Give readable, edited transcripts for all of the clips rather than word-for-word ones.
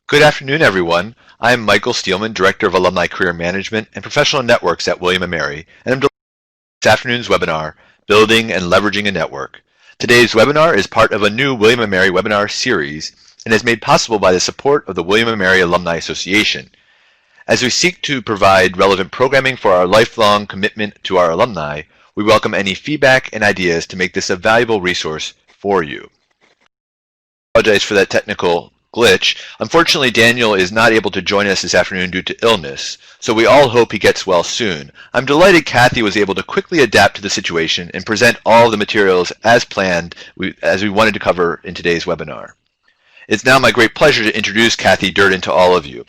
Good afternoon, everyone. I'm Michael Steelman, Director of Alumni Career Management and Professional Networks at William & Mary, and I'm delighted with this afternoon's webinar, Building and Leveraging a Network. Today's webinar is part of a new William & Mary webinar series and is made possible by the support of the William & Mary Alumni Association. As we seek to provide relevant programming for our lifelong commitment to our alumni, we welcome any feedback and ideas to make this a valuable resource for you. I apologize for that technical glitch. Unfortunately, Daniel is not able to join us this afternoon due to illness, so we all hope he gets well soon. I'm delighted Kathy was able to quickly adapt to the situation and present all of the materials as planned as we wanted to cover in today's webinar. It's now my great pleasure to introduce Kathy Durdin to all of you.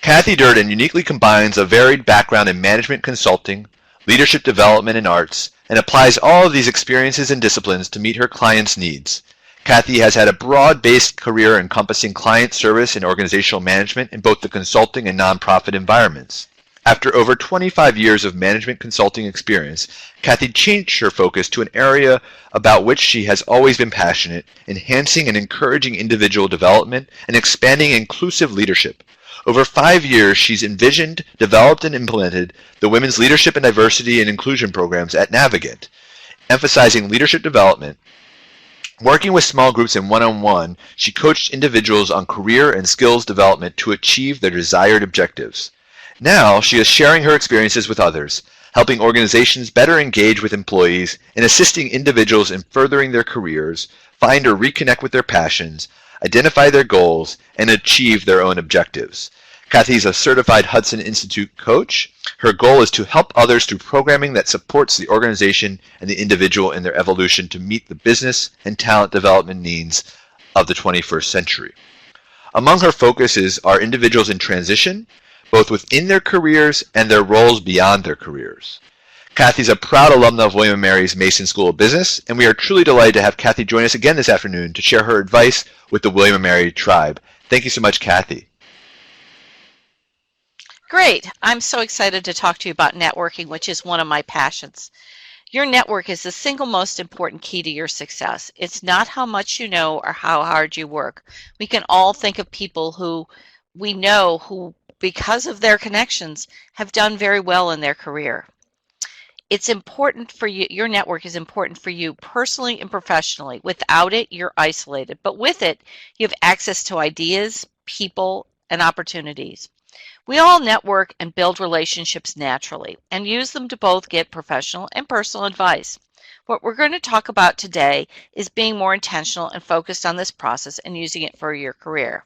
Kathy Durdin uniquely combines a varied background in management consulting, leadership development, and arts, and applies all of these experiences and disciplines to meet her clients' needs. Kathy has had a broad-based career encompassing client service and organizational management in both the consulting and nonprofit environments. After over 25 years of management consulting experience, Kathy changed her focus to an area about which she has always been passionate, enhancing and encouraging individual development and expanding inclusive leadership. Over 5 years, she's envisioned, developed, and implemented the Women's Leadership and Diversity and Inclusion programs at Navigant, emphasizing leadership development. Working with small groups and one-on-one, she coached individuals on career and skills development to achieve their desired objectives. Now, she is sharing her experiences with others, helping organizations better engage with employees and assisting individuals in furthering their careers, find or reconnect with their passions, identify their goals, and achieve their own objectives. Kathy is a certified Hudson Institute coach. Her goal is to help others through programming that supports the organization and the individual in their evolution to meet the business and talent development needs of the 21st century. Among her focuses are individuals in transition, both within their careers and their roles beyond their careers. Kathy is a proud alumna of William & Mary's Mason School of Business, and we are truly delighted to have Kathy join us again this afternoon to share her advice with the William & Mary tribe. Thank you so much, Kathy. Great. I'm so excited to talk to you about networking, which is one of my passions. Your network is the single most important key to your success. It's not how much you know or how hard you work. We can all think of people who we know who, because of their connections, have done very well in their career. It's important for you. Your network is important for you personally and professionally. Without it, you're isolated. But with it, you have access to ideas, people, and opportunities. We all network and build relationships naturally and use them to both get professional and personal advice. What we're going to talk about today is being more intentional and focused on this process and using it for your career.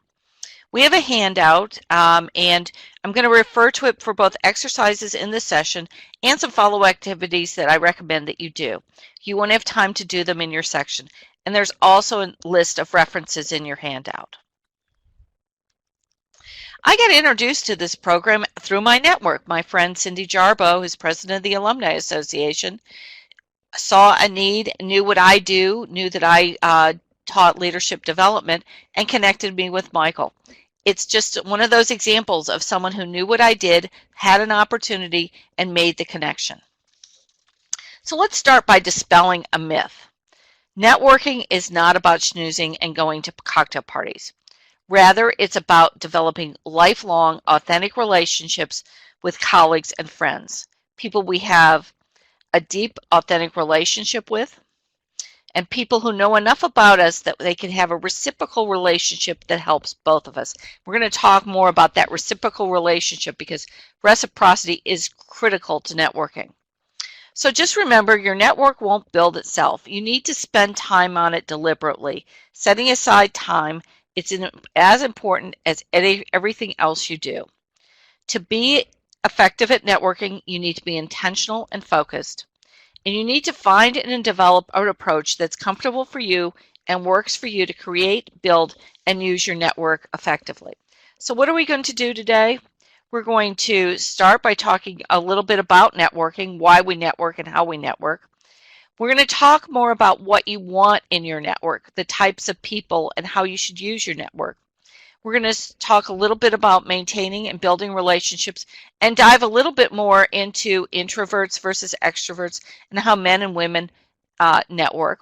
We have a handout, and I'm going to refer to it for both exercises in this session and some follow activities that I recommend that you do. You won't have time to do them in your section, and there's also a list of references in your handout. I got introduced to this program through my network. My friend Cindy Jarbo, who's president of the Alumni Association, saw a need, knew what I do, knew that I taught leadership development, and connected me with Michael. It's just one of those examples of someone who knew what I did, had an opportunity, and made the connection. So let's start by dispelling a myth. Networking is not about schmoozing and going to cocktail parties. Rather, it's about developing lifelong, authentic relationships with colleagues and friends, people we have a deep, authentic relationship with, and people who know enough about us that they can have a reciprocal relationship that helps both of us. We're going to talk more about that reciprocal relationship because reciprocity is critical to networking. So just remember, your network won't build itself. You need to spend time on it deliberately, setting aside time. It's as important as everything else you do. To be effective at networking, you need to be intentional and focused. And you need to find and develop an approach that's comfortable for you and works for you to create, build, and use your network effectively. So what are we going to do today? We're going to start by talking a little bit about networking, why we network and how we network. We're going to talk more about what you want in your network, the types of people, and how you should use your network. We're going to talk a little bit about maintaining and building relationships and dive a little bit more into introverts versus extroverts and how men and women network.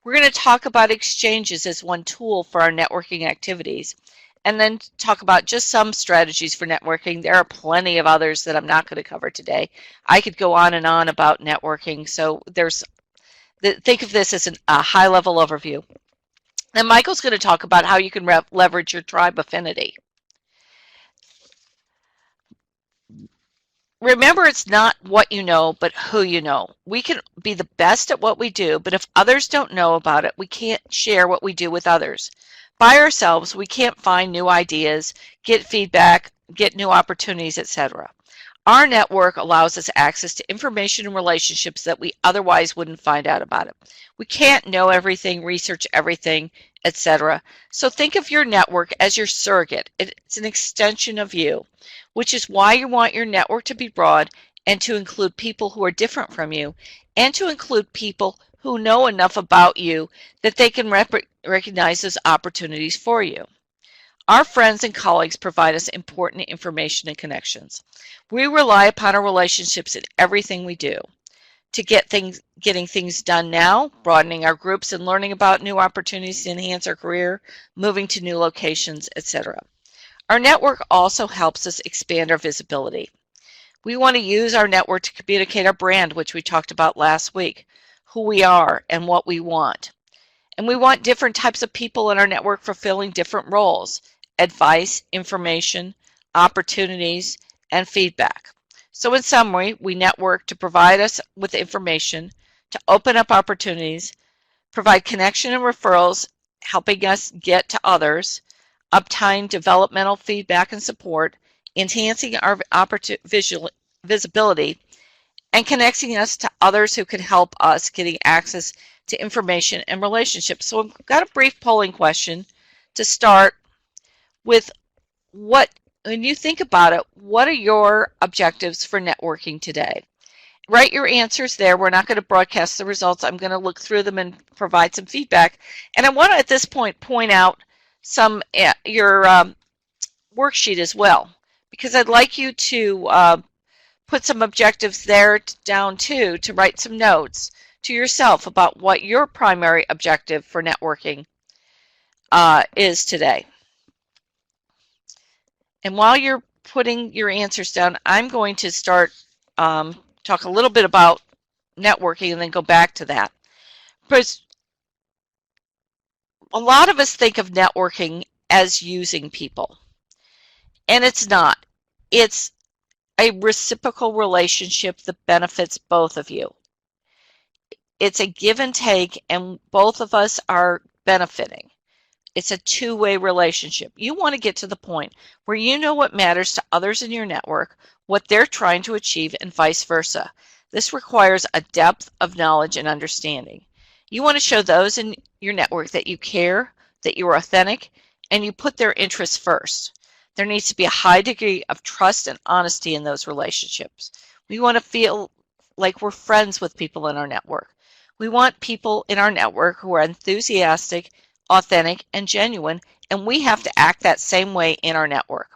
We're going to talk about exchanges as one tool for our networking activities. and then talk about just some strategies for networking. There are plenty of others that I'm not going to cover today. I could go on and on about networking, so think of this as a high-level overview. Then Michael's going to talk about how you can leverage your tribe affinity. Remember, it's not what you know, but who you know. We can be the best at what we do, but if others don't know about it, we can't share what we do with others. By ourselves, we can't find new ideas, get feedback, get new opportunities, etc. Our network allows us access to information and relationships that we otherwise wouldn't find out about it. We can't know everything, research everything, etc. So think of your network as your surrogate. It's an extension of you, which is why you want your network to be broad and to include people who are different from you, and to include people who know enough about you that they can recognize those opportunities for you. Our friends and colleagues provide us important information and connections. We rely upon our relationships in everything we do. To getting things done now, broadening our groups and learning about new opportunities to enhance our career, moving to new locations, etc. Our network also helps us expand our visibility. We want to use our network to communicate our brand, which we talked about last week, who we are and what we want. And we want different types of people in our network fulfilling different roles: advice, information, opportunities, and feedback. So in summary, we network to provide us with information, to open up opportunities, provide connection and referrals, helping us get to others, obtain developmental feedback and support, enhancing our visibility, and connecting us to others who can help us getting access to information and relationships. So I've got a brief polling question to start with. When you think about it, what are your objectives for networking today? Write your answers there. We're not going to broadcast the results. I'm going to look through them and provide some feedback. And I want to, at this point out your worksheet as well, because I'd like you to put some objectives there down too, to write some notes to yourself about what your primary objective for networking is today. And while you're putting your answers down, I'm going to start talk a little bit about networking and then go back to that. Because a lot of us think of networking as using people, and it's not. It's a reciprocal relationship that benefits both of you. It's a give and take, and both of us are benefiting. It's a two-way relationship. You want to get to the point where you know what matters to others in your network, what they're trying to achieve, and vice versa. This requires a depth of knowledge and understanding. You want to show those in your network that you care, that you're authentic, and you put their interests first. There needs to be a high degree of trust and honesty in those relationships. We want to feel like we're friends with people in our network. We want people in our network who are enthusiastic, authentic, and genuine, and we have to act that same way in our network.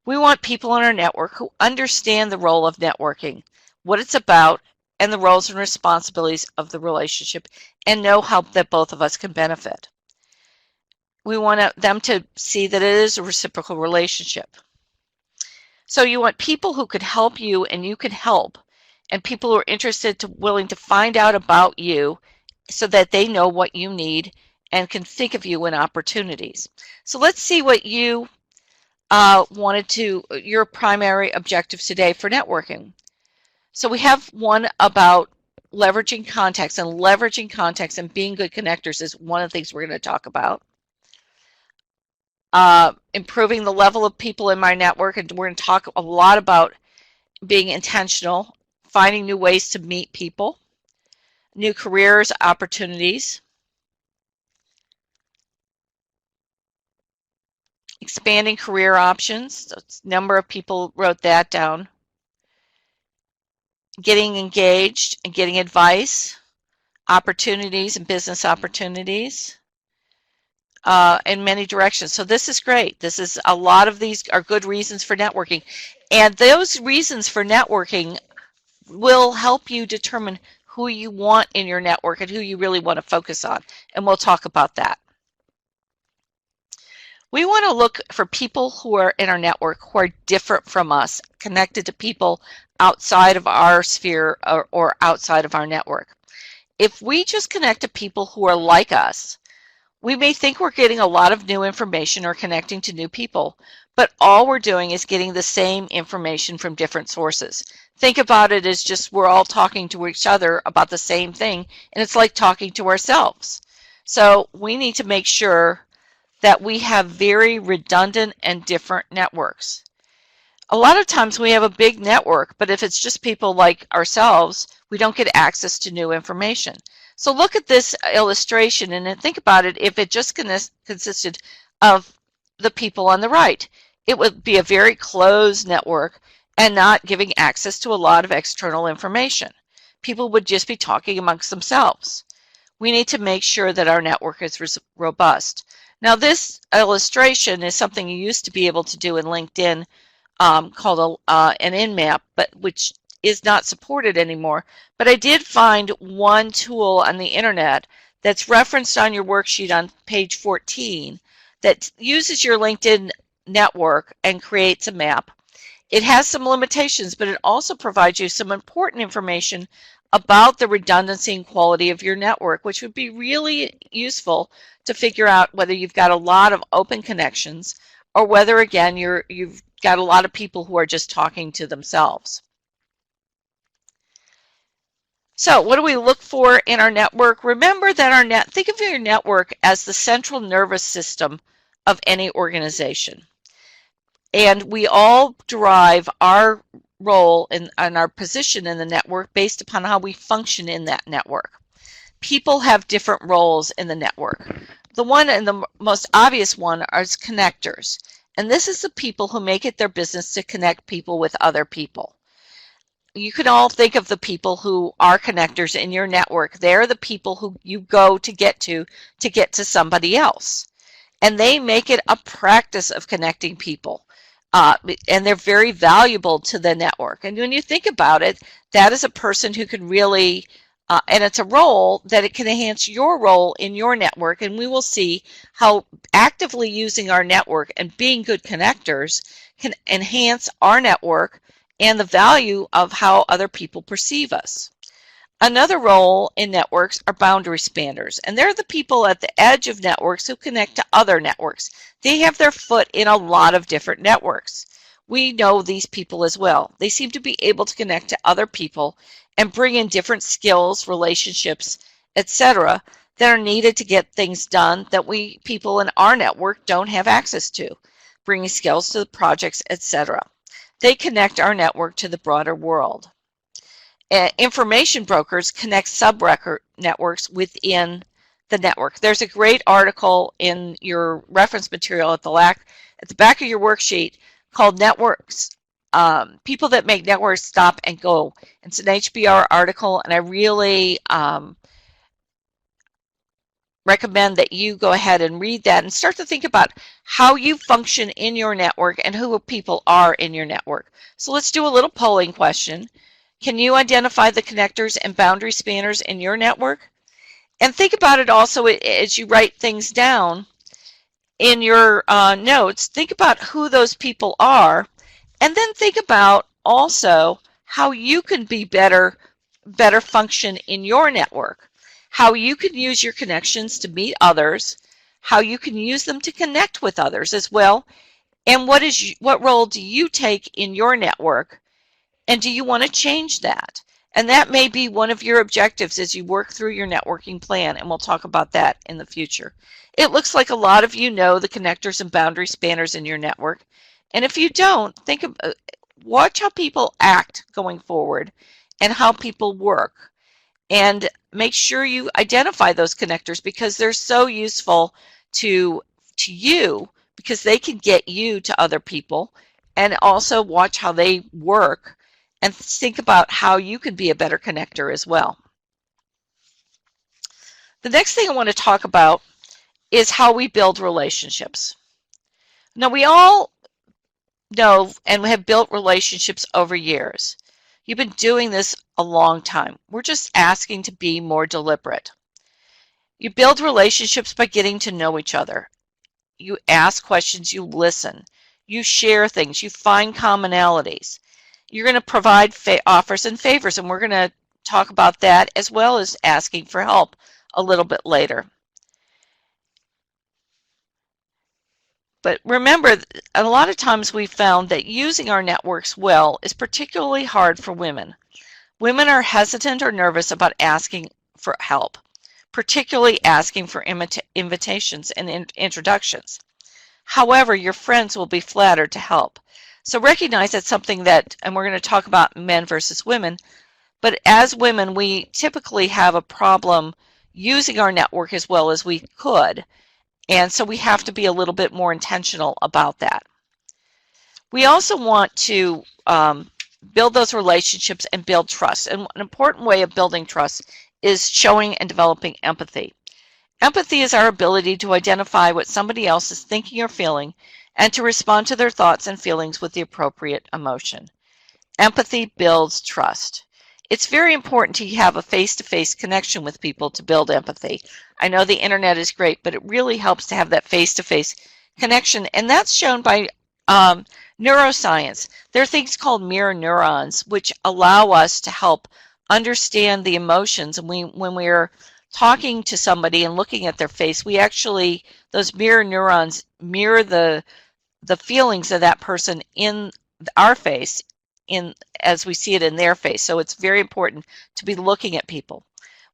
We want people in our network who understand the role of networking, what it's about, and the roles and responsibilities of the relationship, and know how that both of us can benefit. We want them to see that it is a reciprocal relationship. So you want people who could help you and you could help, and people who are interested, willing to find out about you so that they know what you need and can think of you in opportunities. So let's see what you your primary objectives today for networking. So we have one about leveraging contacts, and being good connectors is one of the things we're going to talk about. Improving the level of people in my network, and we're going to talk a lot about being intentional, finding new ways to meet people, new careers, opportunities, expanding career options. So a number of people wrote that down. Getting engaged and getting advice, opportunities and business opportunities in many directions. So this is great. A lot of these are good reasons for networking. And those reasons for networking will help you determine who you want in your network and who you really want to focus on. And we'll talk about that. We want to look for people who are in our network who are different from us, connected to people outside of our sphere or outside of our network. If we just connect to people who are like us, we may think we're getting a lot of new information or connecting to new people, but all we're doing is getting the same information from different sources. Think about it as just we're all talking to each other about the same thing, and it's like talking to ourselves. So we need to make sure that we have very redundant and different networks. A lot of times we have a big network, but if it's just people like ourselves, we don't get access to new information. So look at this illustration and then think about it. If it just consisted of the people on the right, it would be a very closed network and not giving access to a lot of external information. People would just be talking amongst themselves. We need to make sure that our network is robust. Now, this illustration is something you used to be able to do in LinkedIn called an in-map, but which is not supported anymore. But I did find one tool on the internet that's referenced on your worksheet on page 14 that uses your LinkedIn network and creates a map. It has some limitations, but it also provides you some important information about the redundancy and quality of your network, which would be really useful to figure out whether you've got a lot of open connections or whether, again, you've got a lot of people who are just talking to themselves. So what do we look for in our network? Remember that think of your network as the central nervous system of any organization. And we all derive our role and our position in the network based upon how we function in that network. People have different roles in the network. The one and the most obvious one is connectors. And this is the people who make it their business to connect people with other people. You can all think of the people who are connectors in your network. They're the people who you go to get to somebody else. And they make it a practice of connecting people. And they're very valuable to the network. And when you think about it, that is a person who can really, and it's a role that it can enhance your role in your network. And we will see how actively using our network and being good connectors can enhance our network and the value of how other people perceive us. Another role in networks are boundary spanners, and they're the people at the edge of networks who connect to other networks. They have their foot in a lot of different networks. We know these people as well. They seem to be able to connect to other people and bring in different skills, relationships, etc. that are needed to get things done that we people in our network don't have access to, bringing skills to the projects, etc. They connect our network to the broader world. Information brokers connect sub-record networks within the network. There's a great article in your reference material at the back of your worksheet called Networks, People That Make Networks Stop and Go. It's an HBR article, and I really recommend that you go ahead and read that and start to think about how you function in your network and who people are in your network. So let's do a little polling question. Can you identify the connectors and boundary spanners in your network? And think about it also as you write things down in your notes. Think about who those people are, and then think about also how you can be better function in your network, how you can use your connections to meet others, how you can use them to connect with others as well, and what role do you take in your network, and do you want to change that? And that may be one of your objectives as you work through your networking plan, and we'll talk about that in the future. It looks like a lot of you know the connectors and boundary spanners in your network, and if you don't, watch how people act going forward and how people work, and make sure you identify those connectors because they're so useful to you because they can get you to other people, and also watch how they work and think about how you can be a better connector as well. The next thing I want to talk about is how we build relationships. Now, we all know and have built relationships over years. You've been doing this a long time. We're just asking to be more deliberate. You build relationships by getting to know each other. you ask questions, you listen, you share things, you find commonalities. You're going to provide offers and favors, and we're going to talk about that as well as asking for help a little bit later. But remember, a lot of times we found that using our networks well is particularly hard for women. Women are hesitant or nervous about asking for help, particularly asking for invitations and introductions. However, your friends will be flattered to help. So recognize that's something that, and we're going to talk about men versus women, but as women, we typically have a problem using our network as well as we could. And so we have to be a little bit more intentional about that. We also want to build those relationships and build trust. And an important way of building trust is showing and developing empathy. Empathy is our ability to identify what somebody else is thinking or feeling and to respond to their thoughts and feelings with the appropriate emotion. Empathy builds trust. It's very important to have a face-to-face connection with people to build empathy. I know the internet is great, but it really helps to have that face-to-face connection, and that's shown by neuroscience. There are things called mirror neurons, which allow us to help understand the emotions. And when we're talking to somebody and looking at their face, we actually, those mirror neurons mirror the feelings of that person in our face as we see it in their face. So it's very important to be looking at people.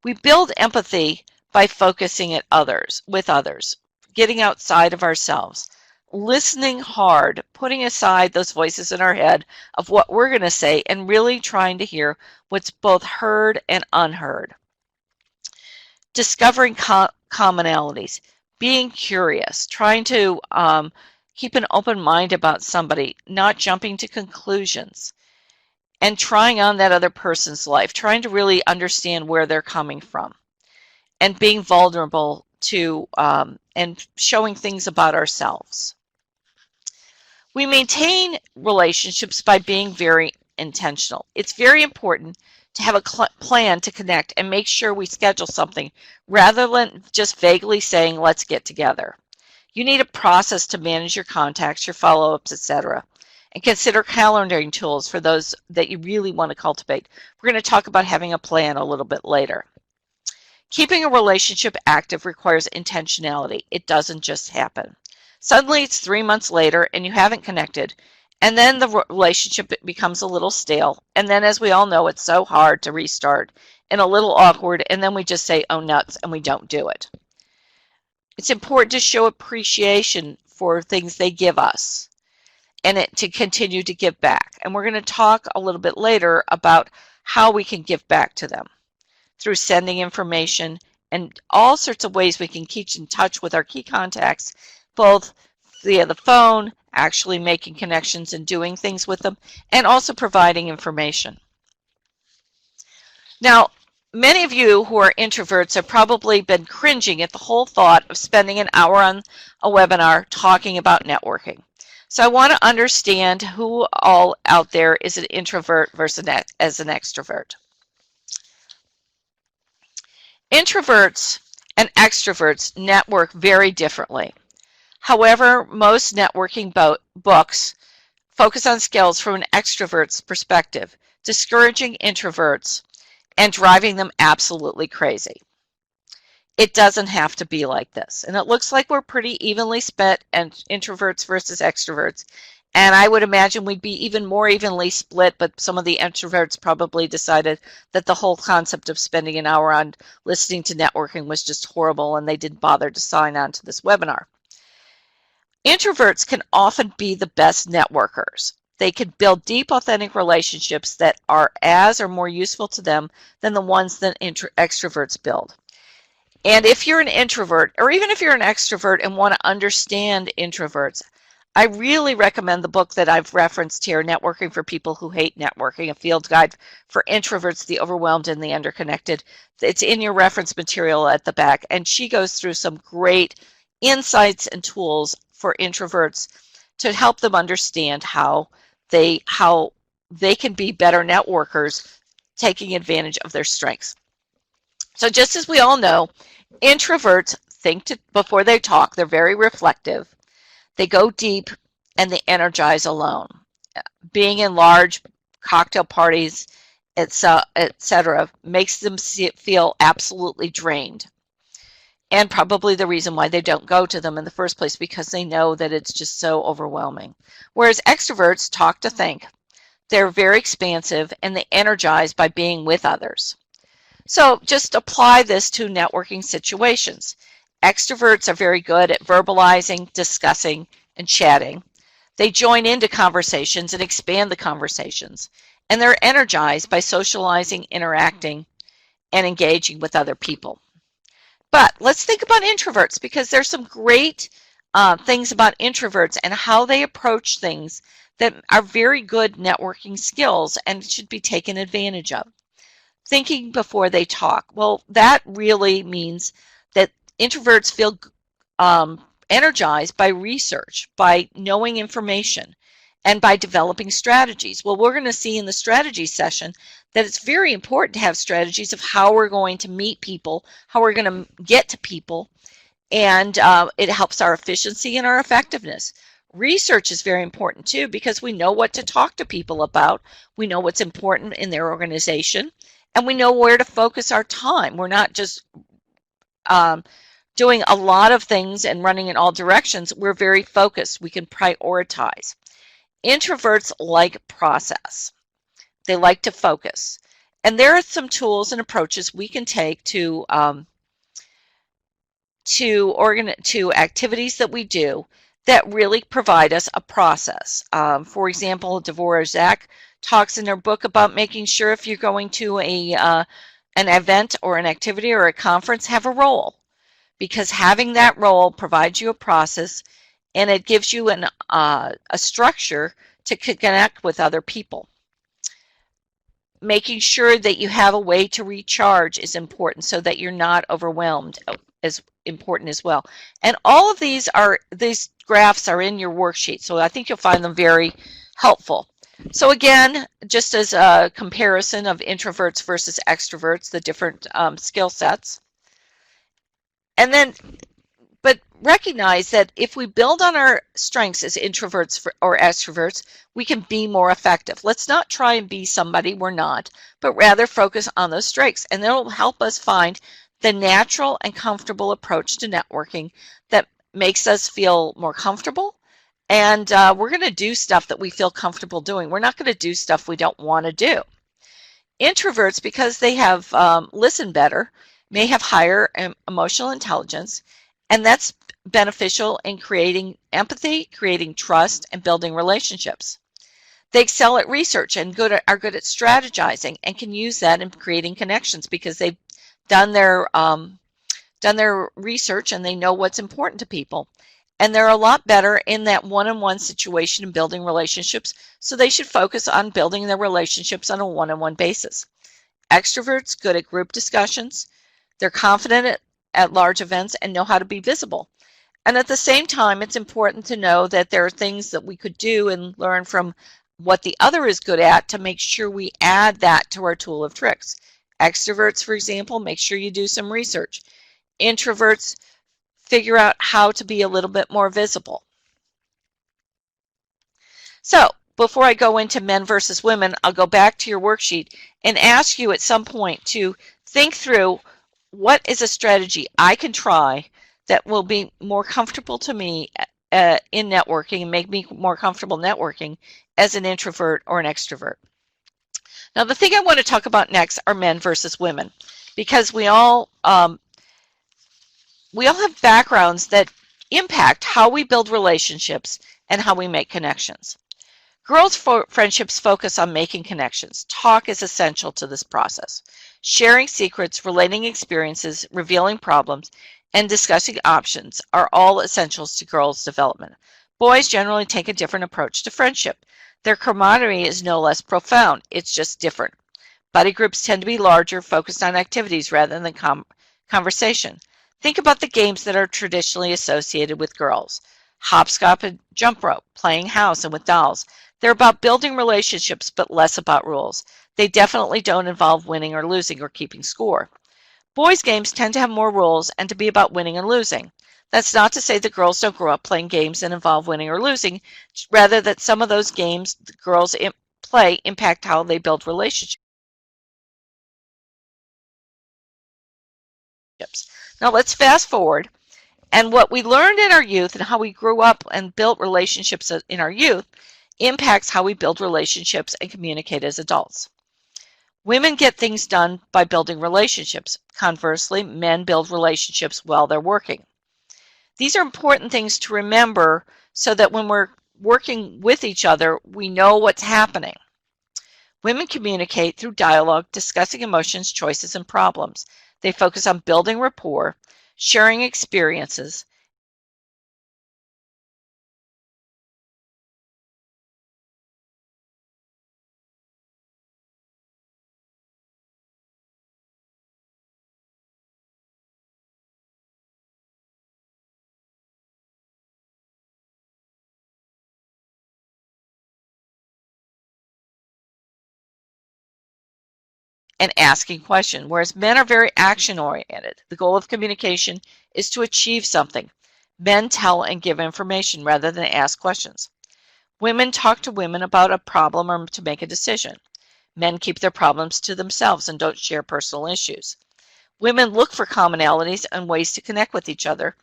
We build empathy by focusing with others, getting outside of ourselves, listening hard, putting aside those voices in our head of what we're going to say, and really trying to hear what's both heard and unheard. Discovering commonalities, being curious, trying to keep an open mind about somebody, not jumping to conclusions, and trying on that other person's life, trying to really understand where they're coming from, and being vulnerable to and showing things about ourselves. We maintain relationships by being very intentional. It's very important to have a plan to connect and make sure we schedule something rather than just vaguely saying, let's get together. You need a process to manage your contacts, your follow-ups, etc. And consider calendaring tools for those that you really want to cultivate. We're going to talk about having a plan a little bit later. Keeping a relationship active requires intentionality. It doesn't just happen. Suddenly it's 3 months later and you haven't connected, and then the relationship becomes a little stale, and then, as we all know, it's so hard to restart and a little awkward, and then we just say, oh nuts, and we don't do it. It's important to show appreciation for things they give us and to continue to give back. And we're going to talk a little bit later about how we can give back to them through sending information and all sorts of ways we can keep in touch with our key contacts, both via the phone, actually making connections and doing things with them, and also providing information. Now, many of you who are introverts have probably been cringing at the whole thought of spending an hour on a webinar talking about networking. So I want to understand who all out there is an introvert versus as an extrovert. Introverts and extroverts network very differently. However, most networking books focus on skills from an extrovert's perspective, discouraging introverts and driving them absolutely crazy. It doesn't have to be like this. And it looks like we're pretty evenly split, and introverts versus extroverts. And I would imagine we'd be even more evenly split, but some of the introverts probably decided that the whole concept of spending an hour on listening to networking was just horrible, and they didn't bother to sign on to this webinar. Introverts can often be the best networkers. They can build deep, authentic relationships that are as or more useful to them than the ones that extroverts build. And if you're an introvert, or even if you're an extrovert and want to understand introverts, I really recommend the book that I've referenced here, Networking for People Who Hate Networking, a field guide for introverts, the overwhelmed, and the underconnected. It's in your reference material at the back, and she goes through some great insights and tools for introverts to help them understand how they can be better networkers, taking advantage of their strengths. So just as we all know, introverts think before they talk. They're very reflective. They go deep and they energize alone. Being in large cocktail parties, etc., makes them feel absolutely drained. And probably the reason why they don't go to them in the first place, because they know that it's just so overwhelming. Whereas extroverts talk to think. They're very expansive and they energize by being with others. So just apply this to networking situations. Extroverts are very good at verbalizing, discussing, and chatting. They join into conversations and expand the conversations. And they're energized by socializing, interacting, and engaging with other people. But let's think about introverts, because there's some great things about introverts and how they approach things that are very good networking skills and should be taken advantage of. Thinking before they talk. Well, that really means that introverts feel energized by research, by knowing information, and by developing strategies. Well, we're going to see in the strategy session that it's very important to have strategies of how we're going to meet people, how we're going to get to people, and it helps our efficiency and our effectiveness. Research is very important too, because we know what to talk to people about, we know what's important in their organization, and we know where to focus our time. We're not just doing a lot of things and running in all directions. We're very focused. We can prioritize. Introverts like process. They like to focus. And there are some tools and approaches we can take to activities that we do that really provide us a process. For example, Dvorak talks in her book about making sure if you're going to an event or an activity or a conference, have a role, because having that role provides you a process and it gives you a structure to connect with other people. Making sure that you have a way to recharge is important so that you're not overwhelmed is important as well. And all of these graphs are in your worksheet, so I think you'll find them very helpful. So again, just as a comparison of introverts versus extroverts, the different skill sets. And then, but recognize that if we build on our strengths as introverts or extroverts, we can be more effective. Let's not try and be somebody we're not, but rather focus on those strengths. And that will help us find the natural and comfortable approach to networking that makes us feel more comfortable. And we're going to do stuff that we feel comfortable doing. We're not going to do stuff we don't want to do. Introverts, because they have listened better, may have higher emotional intelligence, and that's beneficial in creating empathy, creating trust, and building relationships. They excel at research and are good at strategizing and can use that in creating connections because they've done their research and they know what's important to people. And they're a lot better in that one-on-one situation and building relationships, so they should focus on building their relationships on a one-on-one basis. Extroverts, good at group discussions. They're confident at large events and know how to be visible. And at the same time, it's important to know that there are things that we could do and learn from what the other is good at to make sure we add that to our tool of tricks. Extroverts, for example, make sure you do some research. Introverts, figure out how to be a little bit more visible. So, before I go into men versus women, I'll go back to your worksheet and ask you at some point to think through what is a strategy I can try that will be more comfortable to me in networking and make me more comfortable networking as an introvert or an extrovert. Now, the thing I want to talk about next are men versus women, because we all have backgrounds that impact how we build relationships and how we make connections. Girls' friendships focus on making connections. Talk is essential to this process. Sharing secrets, relating experiences, revealing problems, and discussing options are all essentials to girls' development. Boys generally take a different approach to friendship. Their camaraderie is no less profound, it's just different. Buddy groups tend to be larger, focused on activities rather than conversation. Think about the games that are traditionally associated with girls. Hopscotch and jump rope, playing house and with dolls. They're about building relationships, but less about rules. They definitely don't involve winning or losing or keeping score. Boys' games tend to have more rules and to be about winning and losing. That's not to say that girls don't grow up playing games that involve winning or losing, rather that some of those games the girls play impact how they build relationships. Now let's fast forward, and what we learned in our youth and how we grew up and built relationships in our youth impacts how we build relationships and communicate as adults. Women get things done by building relationships. Conversely, men build relationships while they're working. These are important things to remember so that when we're working with each other, we know what's happening. Women communicate through dialogue, discussing emotions, choices, and problems. They focus on building rapport, sharing experiences, and asking questions, whereas men are very action-oriented. The goal of communication is to achieve something. Men tell and give information rather than ask questions. Women talk to women about a problem or to make a decision. Men keep their problems to themselves and don't share personal issues. Women look for commonalities and ways to connect with each other.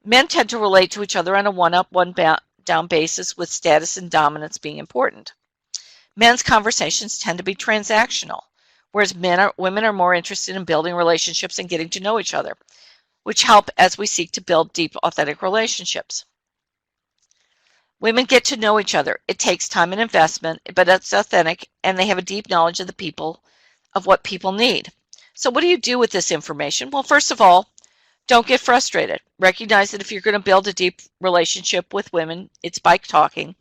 Men tend to relate to each other on a one-up, one-down basis, with status and dominance being important. Men's conversations tend to be transactional, whereas women are more interested in building relationships and getting to know each other, which help as we seek to build deep, authentic relationships. Women get to know each other. It takes time and investment, but it's authentic, and they have a deep knowledge of what people need. So what do you do with this information? Well, first of all, don't get frustrated. Recognize that if you're going to build a deep relationship with women, it's by talking,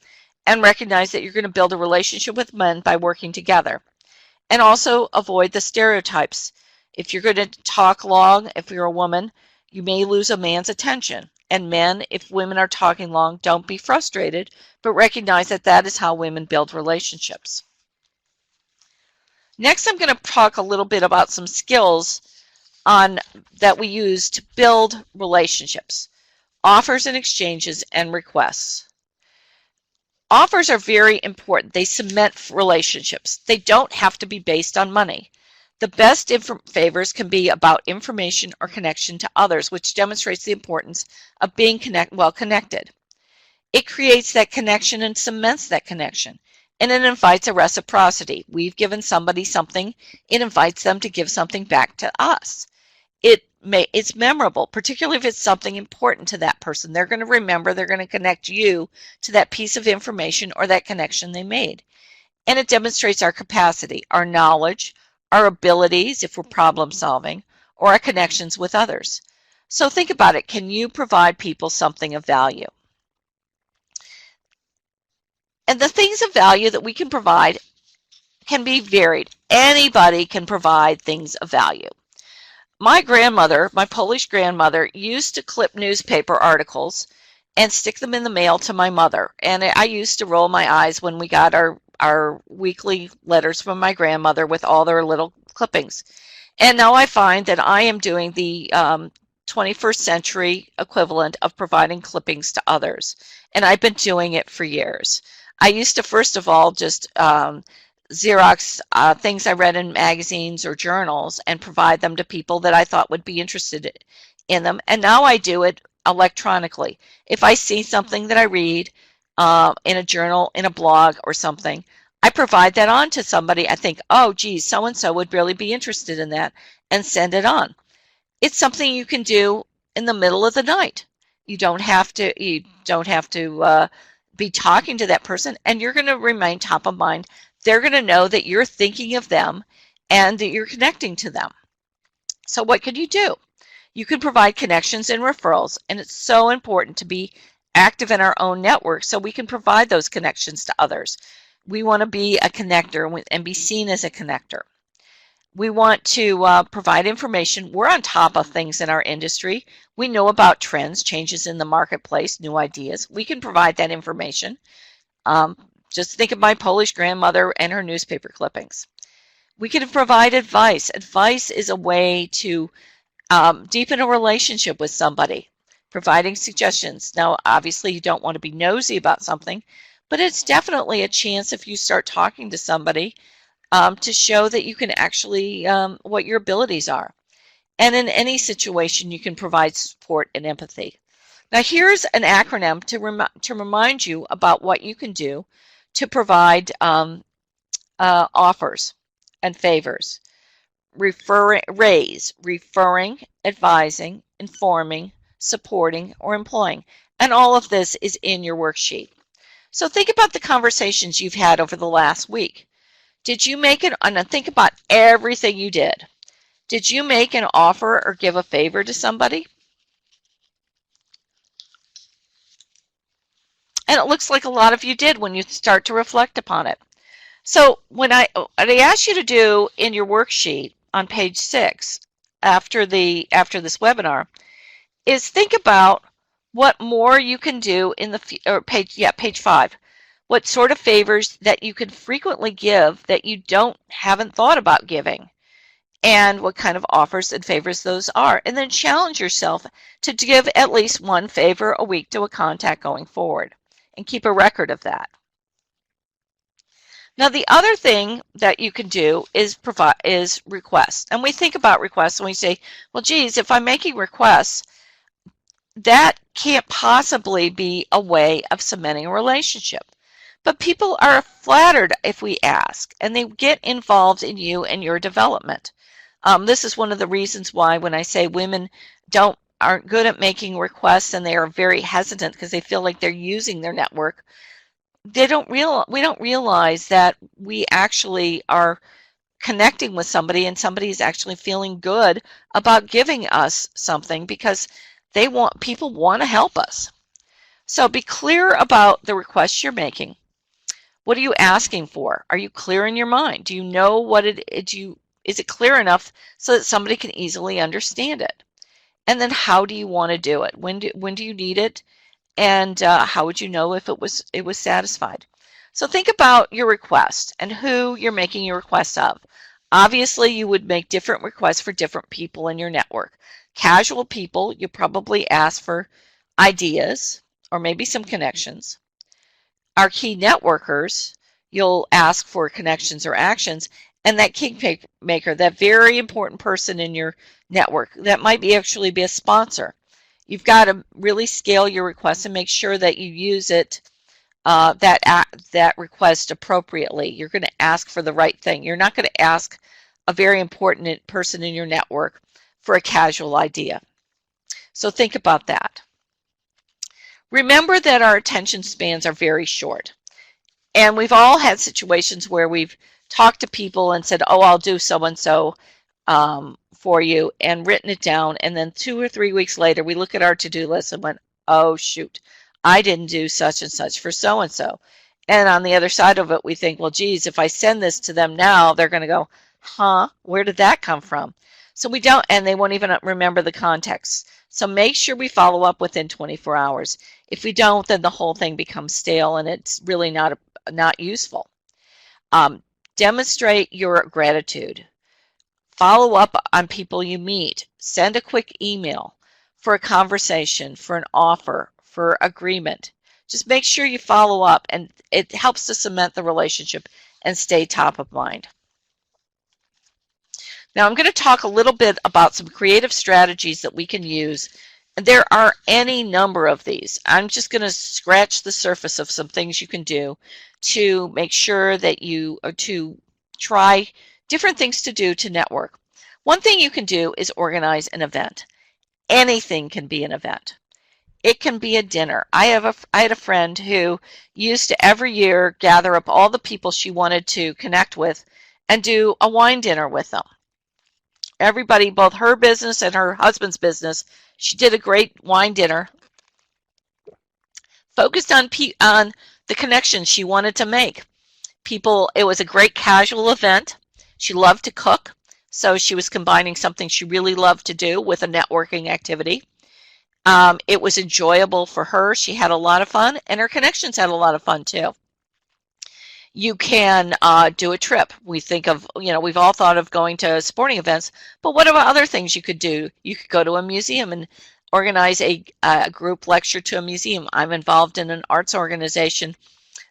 and recognize that you're going to build a relationship with men by working together. And also avoid the stereotypes. If you're going to talk long, if you're a woman, you may lose a man's attention. And men, if women are talking long, don't be frustrated, but recognize that that is how women build relationships. Next, I'm going to talk a little bit about some skills that we use to build relationships. Offers and exchanges and requests. Offers are very important. They cement relationships. They don't have to be based on money. The best favors can be about information or connection to others, which demonstrates the importance of being well connected. It creates that connection and cements that connection, and it invites a reciprocity. We've given somebody something, it invites them to give something back to us. It's memorable, particularly if it's something important to that person. They're going to remember, they're going to connect you to that piece of information or that connection they made. And it demonstrates our capacity, our knowledge, our abilities if we're problem solving, or our connections with others. So think about it. Can you provide people something of value? And the things of value that we can provide can be varied. Anybody can provide things of value. My grandmother, my Polish grandmother, used to clip newspaper articles and stick them in the mail to my mother. And I used to roll my eyes when we got our weekly letters from my grandmother with all their little clippings. And now I find that I am doing the 21st century equivalent of providing clippings to others. And I've been doing it for years. I used to, first of all, just Xerox things I read in magazines or journals and provide them to people that I thought would be interested in them. And now I do it electronically. If I see something that I read in a journal, in a blog or something, I provide that on to somebody. I think, oh, geez, so-and-so would really be interested in that, and send it on. It's something you can do in the middle of the night. You don't have to be talking to that person, and you're going to remain top of mind. They're going to know that you're thinking of them and that you're connecting to them. So what could you do? You can provide connections and referrals, and it's so important to be active in our own network so we can provide those connections to others. We want to be a connector and be seen as a connector. We want to provide information. We're on top of things in our industry. We know about trends, changes in the marketplace, new ideas. We can provide that information. Just think of my Polish grandmother and her newspaper clippings. We can provide advice. Advice is a way to deepen a relationship with somebody. providing suggestions. Now, obviously, you don't want to be nosy about something, but it's definitely a chance if you start talking to somebody to show that you can actually what your abilities are. And in any situation, you can provide support and empathy. Now, here's an acronym to remind you about what you can do to provide offers and favors. Referring, advising, informing, supporting, or employing. And all of this is in your worksheet. So think about the conversations you've had over the last week. Did you make it, and think about everything you did. Did you make an offer or give a favor to somebody? And it looks like a lot of you did when you start to reflect upon it. So what I asked you to do in your worksheet on page 6 after this webinar is think about what more you can do in the page 5. What sort of favors that you can frequently give that you haven't thought about giving, and what kind of offers and favors those are. And then challenge yourself to give at least one favor a week to a contact going forward, and keep a record of that. Now, the other thing that you can do is requests. And we think about requests and we say, well, geez, if I'm making requests, that can't possibly be a way of cementing a relationship. But people are flattered if we ask, and they get involved in you and your development. This is one of the reasons why when I say women aren't good at making requests and they are very hesitant because they feel like they're using their network. We don't realize that we actually are connecting with somebody and somebody is actually feeling good about giving us something because people want to help us. So be clear about the requests you're making. What are you asking for? Are you clear in your mind? Do you know what is it clear enough so that somebody can easily understand it? And then how do you want to do it? When do you need it? And how would you know if it was satisfied? So think about your request and who you're making your requests of. Obviously, you would make different requests for different people in your network. Casual people, you probably ask for ideas or maybe some connections. Our key networkers, you'll ask for connections or actions. And that kingmaker, that very important person in your network, that might actually be a sponsor. You've got to really scale your request and make sure that you use it, that request appropriately. You're going to ask for the right thing. You're not going to ask a very important person in your network for a casual idea. So think about that. Remember that our attention spans are very short. And we've all had situations where we've talked to people and said, oh, I'll do so-and-so for you, and written it down, and then 2 or 3 weeks later we look at our to-do list and went, oh shoot, I didn't do such and such for so-and-so. And on the other side of it we think, well geez, if I send this to them now, they're going to go, huh, where did that come from? So we don't, and they won't even remember the context. So make sure we follow up within 24 hours. If we don't, then the whole thing becomes stale and it's really not useful. Demonstrate your gratitude. Follow up on people you meet. Send a quick email for a conversation, for an offer, for agreement. Just make sure you follow up, and it helps to cement the relationship and stay top of mind. Now I'm going to talk a little bit about some creative strategies that we can use. There are any number of these. I'm just going to scratch the surface of some things you can do to make sure that to try different things to do to network. One thing you can do is organize an event. Anything can be an event. It can be a dinner. I had a friend who used to every year gather up all the people she wanted to connect with and do a wine dinner with them. Everybody, both her business and her husband's business, she did a great wine dinner focused on the connections she wanted to make. It was a great casual event. She loved to cook, so she was combining something she really loved to do with a networking activity. It was enjoyable for her. She had a lot of fun, and her connections had a lot of fun too. You can do a trip. We think of, we've all thought of going to sporting events, but what about other things you could do? You could go to a museum and Organize a group lecture to a museum. I'm involved in an arts organization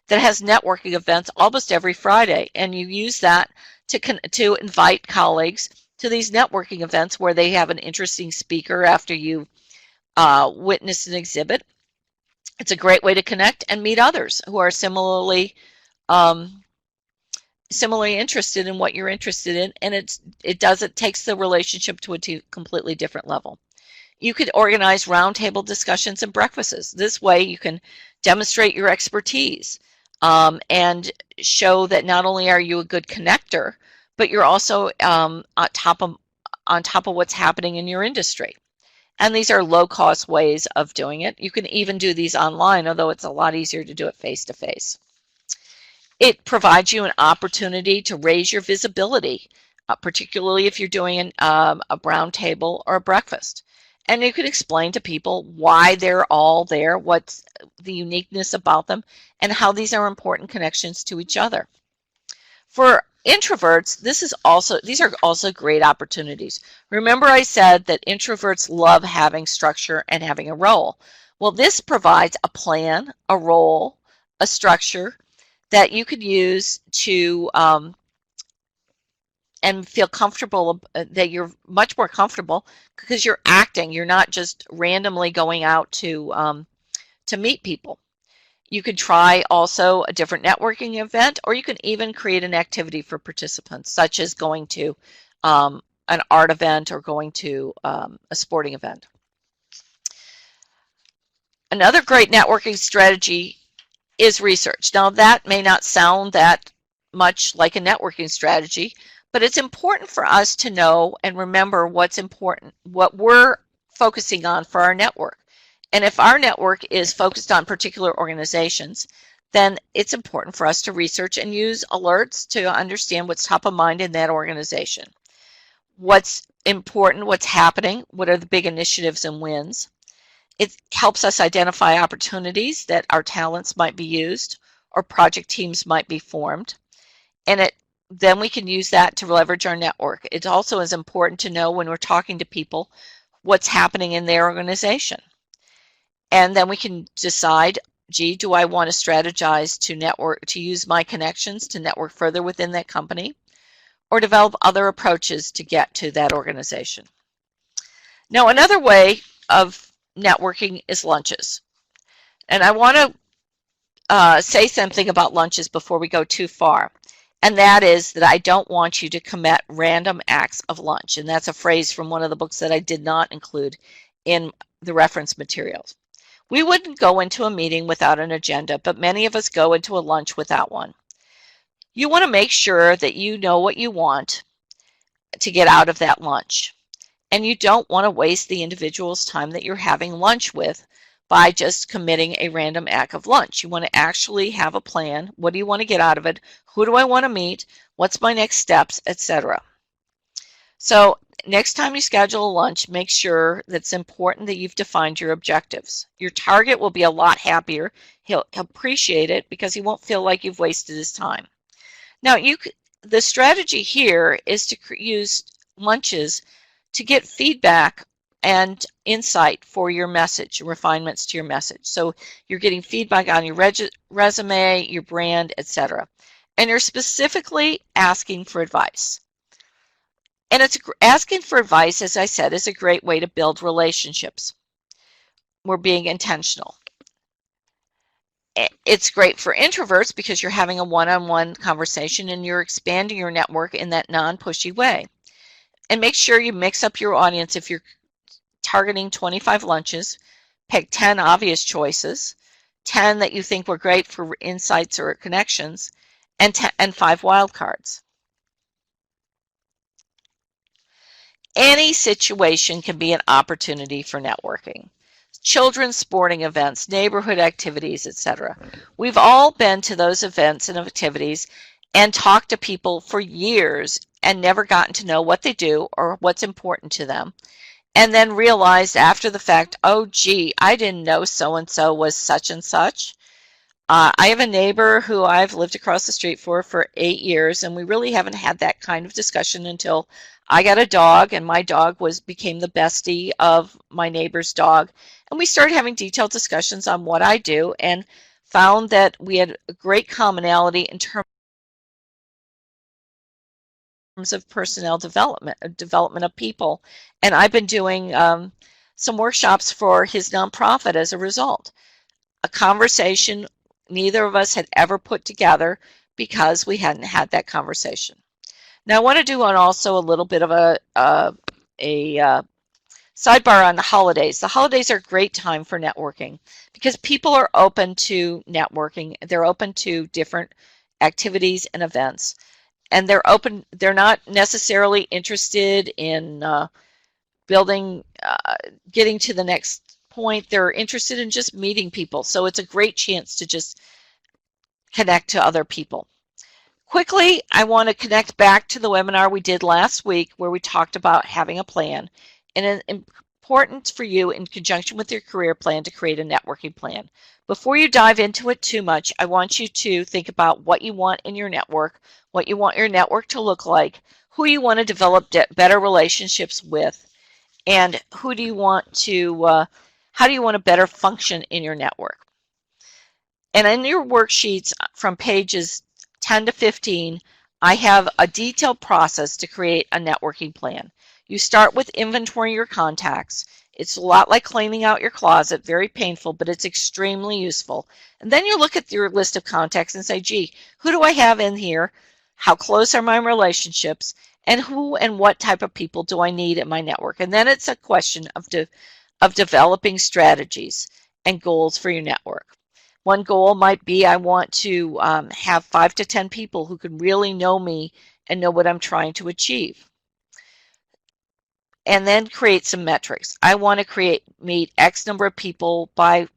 that has networking events almost every Friday, and you use that to invite colleagues to these networking events where they have an interesting speaker after you witness an exhibit. It's a great way to connect and meet others who are similarly interested in what you're interested in, and it takes the relationship to a completely different level. You could organize roundtable discussions and breakfasts. This way you can demonstrate your expertise and show that not only are you a good connector, but you're also on top of what's happening in your industry. And these are low-cost ways of doing it. You can even do these online, although it's a lot easier to do it face-to-face. It provides you an opportunity to raise your visibility, particularly if you're doing a brown table or a breakfast. And you can explain to people why they're all there, what's the uniqueness about them, and how these are important connections to each other. For introverts, these are also great opportunities. Remember I said that introverts love having structure and having a role. Well, this provides a plan, a role, a structure that you could use to and feel comfortable, that you're much more comfortable because you're acting. You're not just randomly going out to meet people. You could try also a different networking event, or you can even create an activity for participants, such as going to an art event or going to a sporting event. Another great networking strategy is research. Now, that may not sound that much like a networking strategy, but it's important for us to know and remember what's important, what we're focusing on for our network. And if our network is focused on particular organizations, then it's important for us to research and use alerts to understand what's top of mind in that organization. What's important, what's happening, what are the big initiatives and wins. It helps us identify opportunities that our talents might be used or project teams might be formed. And then we can use that to leverage our network. It also is important to know when we're talking to people what's happening in their organization. And then we can decide, gee, do I want to strategize to network, to use my connections to network further within that company, or develop other approaches to get to that organization. Now, another way of networking is lunches. And I want to say something about lunches before we go too far. And that is that I don't want you to commit random acts of lunch. And that's a phrase from one of the books that I did not include in the reference materials. We wouldn't go into a meeting without an agenda, but many of us go into a lunch without one. You want to make sure that you know what you want to get out of that lunch. And you don't want to waste the individual's time that you're having lunch with by just committing a random act of lunch. You want to actually have a plan. What do you want to get out of it? Who do I want to meet? What's my next steps, etc. So next time you schedule a lunch, make sure that it's important that you've defined your objectives. Your target will be a lot happier. He'll appreciate it because he won't feel like you've wasted his time. Now, the strategy here is to use lunches to get feedback and insight for your message, refinements to your message. So you're getting feedback on your resume, your brand, etc. And you're specifically asking for advice. And asking for advice, as I said, is a great way to build relationships. We're being intentional. It's great for introverts because you're having a one-on-one conversation and you're expanding your network in that non-pushy way. And make sure you mix up your audience. If you're targeting 25 lunches, pick 10 obvious choices, 10 that you think were great for insights or connections, and 5 wildcards. Any situation can be an opportunity for networking. Children's sporting events, neighborhood activities, etc. We've all been to those events and activities and talked to people for years and never gotten to know what they do or what's important to them. And then realized after the fact, oh, gee, I didn't know so-and-so was such and such. I have a neighbor who I've lived across the street for 8 years, and we really haven't had that kind of discussion until I got a dog, and my dog became the bestie of my neighbor's dog. And we started having detailed discussions on what I do and found that we had a great commonality in terms of personnel development of people. And I've been doing some workshops for his nonprofit as a result. A conversation neither of us had ever put together because we hadn't had that conversation. Now I want to do also a little bit of a sidebar on the holidays. The holidays are a great time for networking because people are open to networking. They're open to different activities and events. And they're not necessarily interested in getting to the next point. They're interested in just meeting people. So it's a great chance to just connect to other people. Quickly, I want to connect back to the webinar we did last week where we talked about having a plan. And it's important for you in conjunction with your career plan to create a networking plan. Before you dive into it too much, I want you to think about what you want in your network, what you want your network to look like, who you want to develop better relationships with, and how do you want to better function in your network. And in your worksheets from pages 10 to 15, I have a detailed process to create a networking plan. You start with inventorying your contacts. It's a lot like cleaning out your closet, very painful, but it's extremely useful. And then you look at your list of contacts and say, gee, who do I have in here? How close are my relationships? And who and what type of people do I need in my network? And then it's a question of developing strategies and goals for your network. One goal might be I want to have 5 to 10 people who can really know me and know what I'm trying to achieve. And then create some metrics. I want to meet X number of people by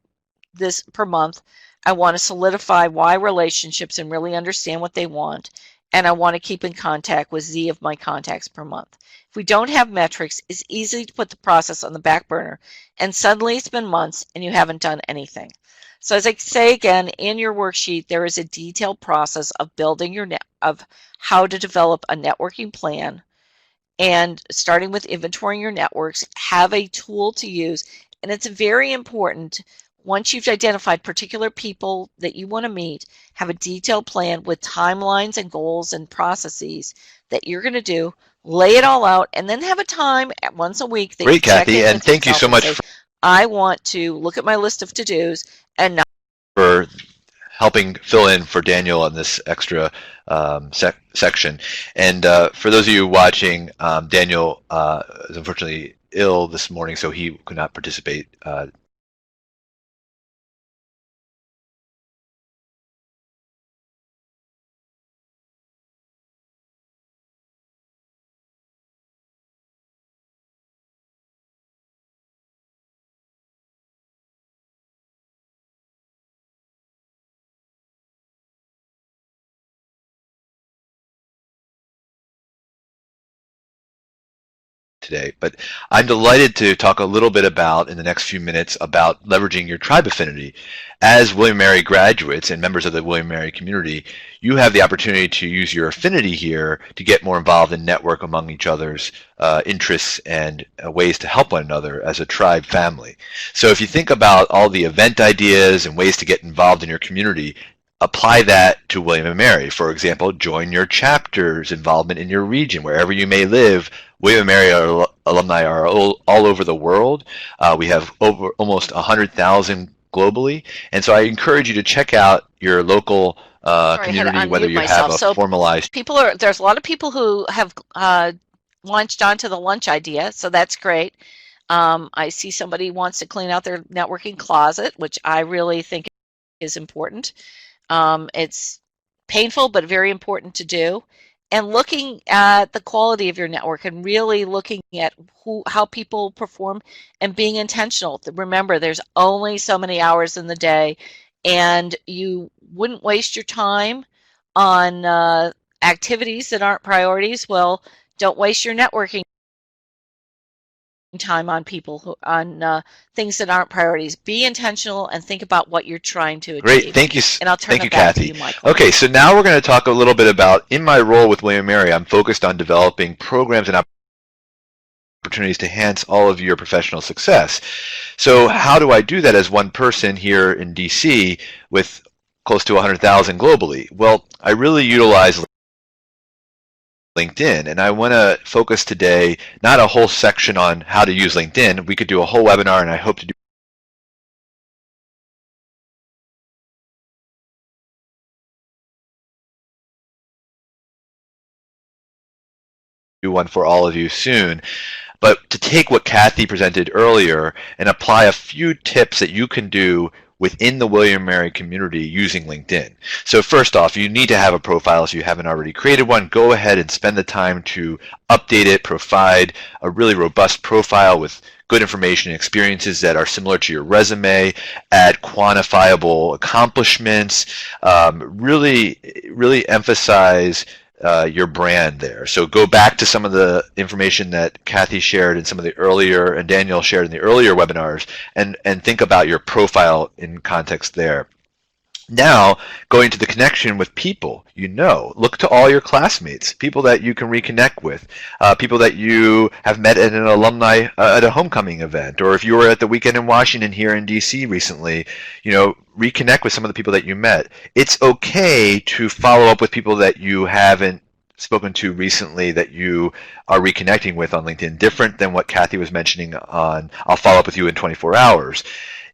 this per month. I want to solidify Y relationships and really understand what they want. And I want to keep in contact with Z of my contacts per month. If we don't have metrics, it's easy to put the process on the back burner. And suddenly it's been months and you haven't done anything. So as I say again, in your worksheet, there is a detailed process of building of how to develop a networking plan. And starting with inventorying your networks, have a tool to use. And it's very important, once you've identified particular people that you want to meet, have a detailed plan with timelines and goals and processes that you're going to do, lay it all out, and then have a time once a week that Great, Kathy, and thank you so much. I want to look at my list of to-dos and not for helping fill in for Daniel on this extra section. And for those of you watching, Daniel is unfortunately ill this morning, so he could not participate today, but I'm delighted to talk a little bit about, in the next few minutes, about leveraging your tribe affinity. As William & Mary graduates and members of the William & Mary community, you have the opportunity to use your affinity here to get more involved and network among each other's interests and ways to help one another as a tribe family. So if you think about all the event ideas and ways to get involved in your community, apply that to William & Mary. For example, join your chapter's involvement in your region, wherever you may live. William & Mary alumni are all over the world. We have almost 100,000 globally, and so I encourage you to check out your local community, whether you have a formalized. There's a lot of people who have launched onto the lunch idea, so that's great. I see somebody wants to clean out their networking closet, which I really think is important. It's painful, but very important to do. And looking at the quality of your network and really looking at how people perform and being intentional. Remember, there's only so many hours in the day, and you wouldn't waste your time on activities that aren't priorities. Well, don't waste your networking time on things that aren't priorities. Be intentional and think about what you're trying to achieve. Great, thank you. And I'll turn it back Kathy. to you, Michael. Okay, so now we're going to talk a little bit about, in my role with William & Mary, I'm focused on developing programs and opportunities to enhance all of your professional success. So how do I do that as one person here in DC with close to 100,000 globally? Well, I really utilize LinkedIn, and I want to focus today not a whole section on how to use LinkedIn. We could do a whole webinar, and I hope to do one for all of you soon. But to take what Kathy presented earlier and apply a few tips that you can do within the William & Mary community using LinkedIn. So first off, you need to have a profile if you haven't already created one. Go ahead and spend the time to update it, provide a really robust profile with good information and experiences that are similar to your resume, add quantifiable accomplishments, really emphasize your brand there. So go back to some of the information that Kathy shared in some of the earlier, and Daniel shared in the earlier webinars, and think about your profile in context there. Now, going to the connection with people, look to all your classmates, people that you can reconnect with, people that you have met at an alumni, at a homecoming event, or if you were at the weekend in Washington here in DC recently, reconnect with some of the people that you met. It's okay to follow up with people that you haven't spoken to recently that you are reconnecting with on LinkedIn, different than what Kathy was mentioning on I'll follow up with you in 24 hours.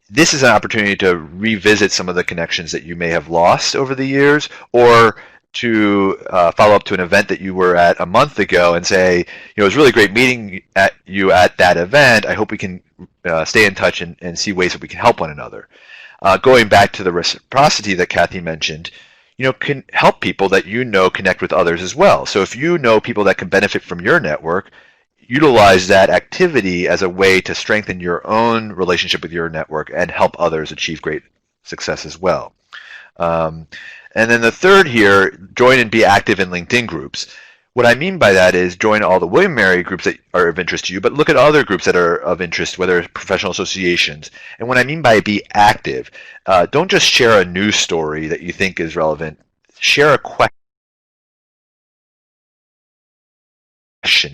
This is an opportunity to revisit some of the connections that you may have lost over the years, or to follow up to an event that you were at a month ago and say, it was really great meeting you at that event. I hope we can stay in touch and see ways that we can help one another. Going back to the reciprocity that Kathy mentioned, can help people that connect with others as well. So if you know people that can benefit from your network, utilize that activity as a way to strengthen your own relationship with your network and help others achieve great success as well. And then the third here, join and be active in LinkedIn groups. What I mean by that is join all the William & Mary groups that are of interest to you, but look at other groups that are of interest, whether it's professional associations. And what I mean by be active, don't just share a news story that you think is relevant. Share a question.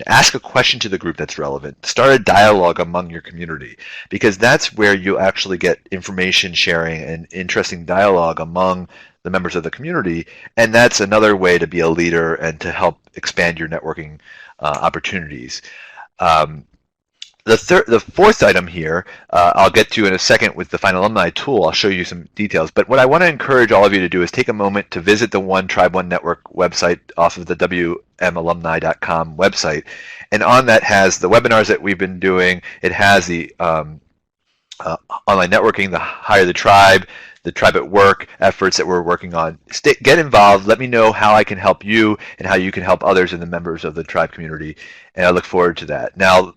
Ask a question to the group that's relevant. Start a dialogue among your community, because that's where you actually get information sharing and interesting dialogue among the members of the community, and that's another way to be a leader and to help expand your networking opportunities. The fourth item here, I'll get to in a second with the Find Alumni tool. I'll show you some details. But what I want to encourage all of you to do is take a moment to visit the One Tribe, One Network website off of the WMalumni.com website. And on that has the webinars that we've been doing. It has the online networking, the Hire the Tribe at Work efforts that we're working on. Get involved. Let me know how I can help you and how you can help others and the members of the Tribe community. And I look forward to that. Now,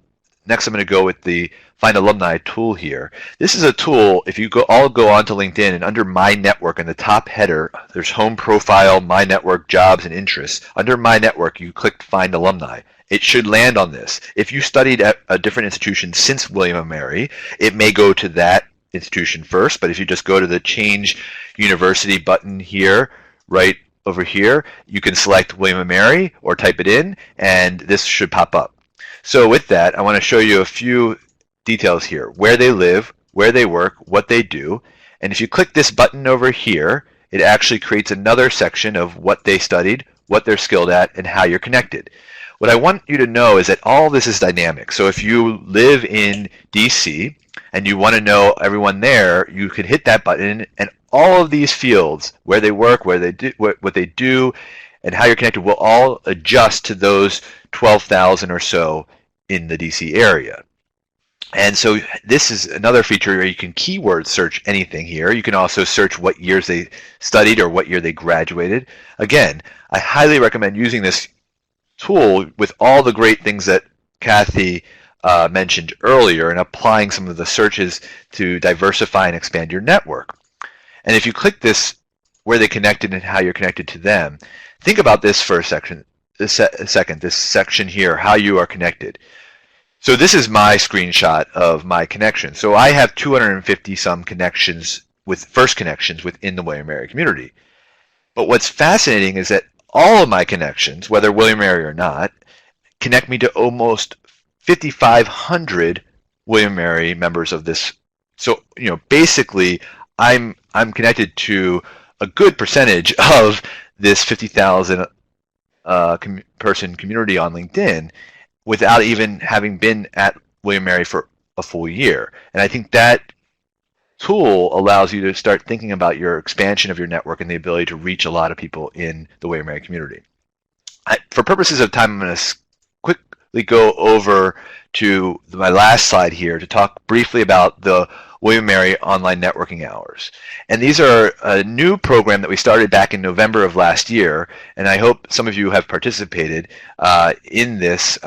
next, I'm going to go with the Find Alumni tool here. This is a tool, if you all go onto LinkedIn, and under My Network in the top header, there's Home Profile, My Network, Jobs, and Interests. Under My Network, you click Find Alumni. It should land on this. If you studied at a different institution since William & Mary, it may go to that institution first, but if you just go to the Change University button here, right over here, you can select William & Mary or type it in, and this should pop up. So with that, I want to show you a few details here: where they live, where they work, what they do. And if you click this button over here, it actually creates another section of what they studied, what they're skilled at, and how you're connected. What I want you to know is that all this is dynamic. So if you live in DC and you want to know everyone there, you can hit that button, and all of these fields, where they work, where they do, what they do, and how you're connected, will all adjust to those 12,000 or so in the DC area. And so this is another feature where you can keyword search anything here. You can also search what years they studied or what year they graduated. Again, I highly recommend using this tool with all the great things that Kathy mentioned earlier, and applying some of the searches to diversify and expand your network. And if you click this, where they connected and how you're connected to them, think about this for a second, this section here, how you are connected. So this is my screenshot of my connection. So I have 250 some connections first connections within the William & Mary community. But what's fascinating is that all of my connections, whether William & Mary or not, connect me to almost 5,500 William & Mary members of this. So, basically, I'm connected to a good percentage of this 50,000 person community on LinkedIn without even having been at William & Mary for a full year. And I think that tool allows you to start thinking about your expansion of your network and the ability to reach a lot of people in the William & Mary community. For purposes of time, I'm going to quickly go over to my last slide here to talk briefly about the William & Mary online networking hours. And these are a new program that we started back in November of last year, and I hope some of you have participated in this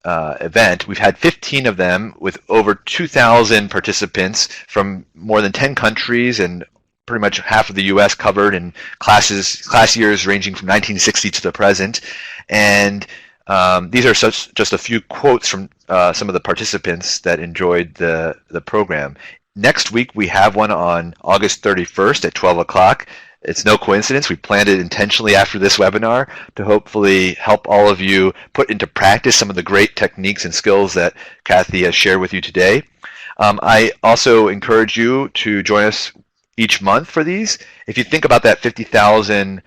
event. We've had 15 of them with over 2,000 participants from more than 10 countries and pretty much half of the U.S. covered, in class years ranging from 1960 to the present. And these are just a few quotes from some of the participants that enjoyed the program. Next week we have one on August 31st at 12 o'clock. It's no coincidence. We planned it intentionally after this webinar to hopefully help all of you put into practice some of the great techniques and skills that Kathy has shared with you today. I also encourage you to join us each month for these. If you think about that 50,000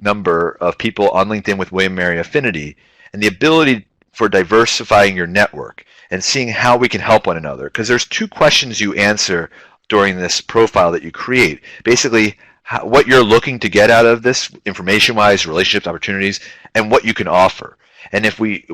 number of people on LinkedIn with William & Mary affinity and the ability for diversifying your network and seeing how we can help one another, because there's two questions you answer during this profile that you create. Basically, what you're looking to get out of this information-wise, relationships, opportunities, and what you can offer. And if we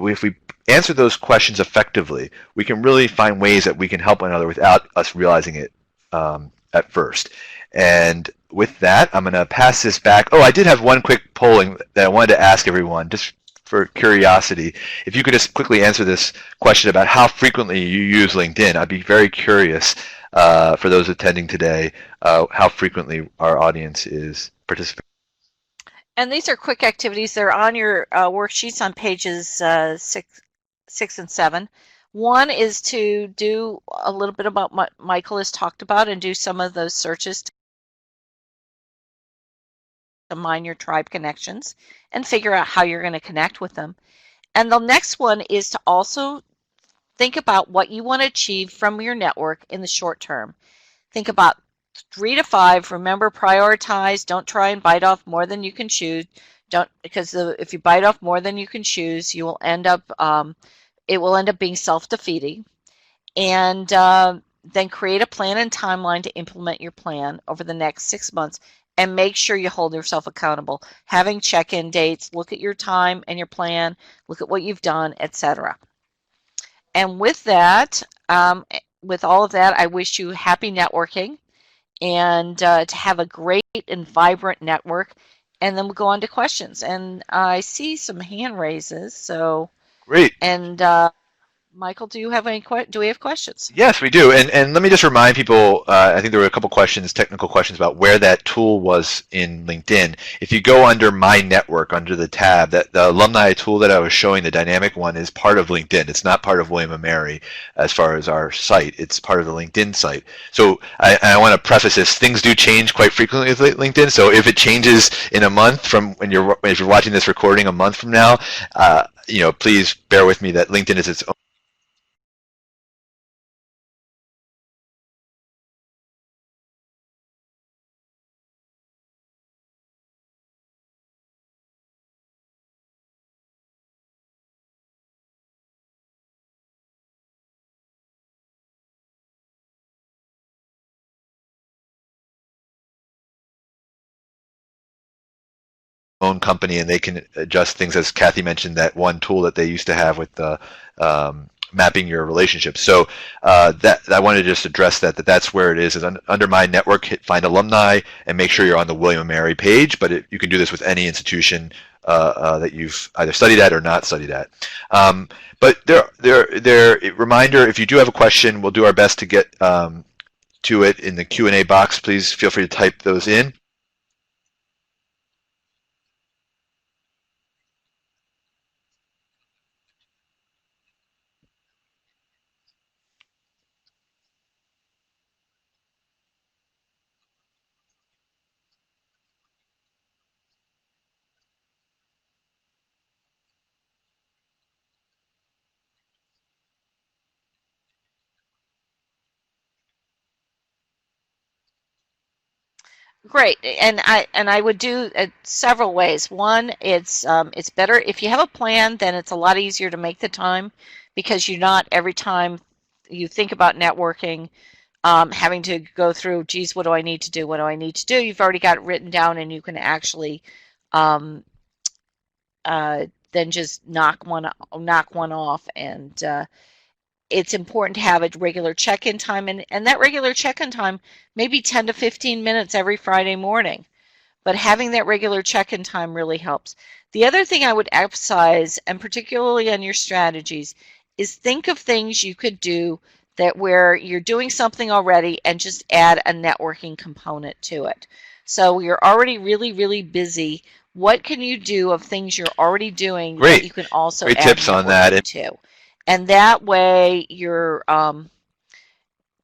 answer those questions effectively, we can really find ways that we can help one another without us realizing it at first. And with that, I'm going to pass this back. Oh, I did have one quick polling that I wanted to ask everyone, just for curiosity. If you could just quickly answer this question about how frequently you use LinkedIn. I'd be very curious for those attending today, how frequently our audience is participating. And these are quick activities. They're on your worksheets on pages 6 and 7. One is to do a little bit about what Michael has talked about and do some of those searches to mine your tribe connections and figure out how you're going to connect with them. And the next one is to also think about what you want to achieve from your network in the short term. Think about 3 to 5. Remember, prioritize. Don't try and bite off more than you can chew. Because if you bite off more than you can chew, you will end up it will end up being self-defeating. And then create a plan and timeline to implement your plan over the next 6 months, and make sure you hold yourself accountable. Having check-in dates, look at your time and your plan, look at what you've done, etc. And with that, with all of that, I wish you happy networking and to have a great and vibrant network. And then we'll go on to questions. And I see some hand raises. So Great. And Michael, do we have questions? Yes, we do. And let me just remind people, I think there were a couple questions, technical questions about where that tool was in LinkedIn. If you go under My Network, under the tab, that the alumni tool that I was showing, the dynamic one, is part of LinkedIn. It's not part of William & Mary as far as our site. It's part of the LinkedIn site. So I want to preface this. Things do change quite frequently with LinkedIn. So if it changes in a month from if you're watching this recording a month from now, please bear with me that LinkedIn is its own own company, and they can adjust things, as Kathy mentioned, that one tool that they used to have with the mapping your relationships. So that I wanted to just address that's where it is under My Network. Find alumni and make sure you're on the William & Mary page, but you can do this with any institution that you've either studied at or not studied at. But reminder, if you do have a question, we'll do our best to get to it in the Q&A box. Please feel free to type those in. Great, and I would do it several ways. One, it's better if you have a plan, then it's a lot easier to make the time because you're not every time you think about networking having to go through, geez, what do I need to do? What do I need to do? You've already got it written down, and you can actually um, then just knock one off. And it's important to have a regular check-in time, and that regular check-in time maybe 10 to 15 minutes every Friday morning. But having that regular check-in time really helps. The other thing I would emphasize, and particularly on your strategies, is think of things you could do that where you're doing something already and just add a networking component to it. So you're already really, really busy. What can you do of things you're already doing that you Great. can also Great add tips on that. networking to? And that way you're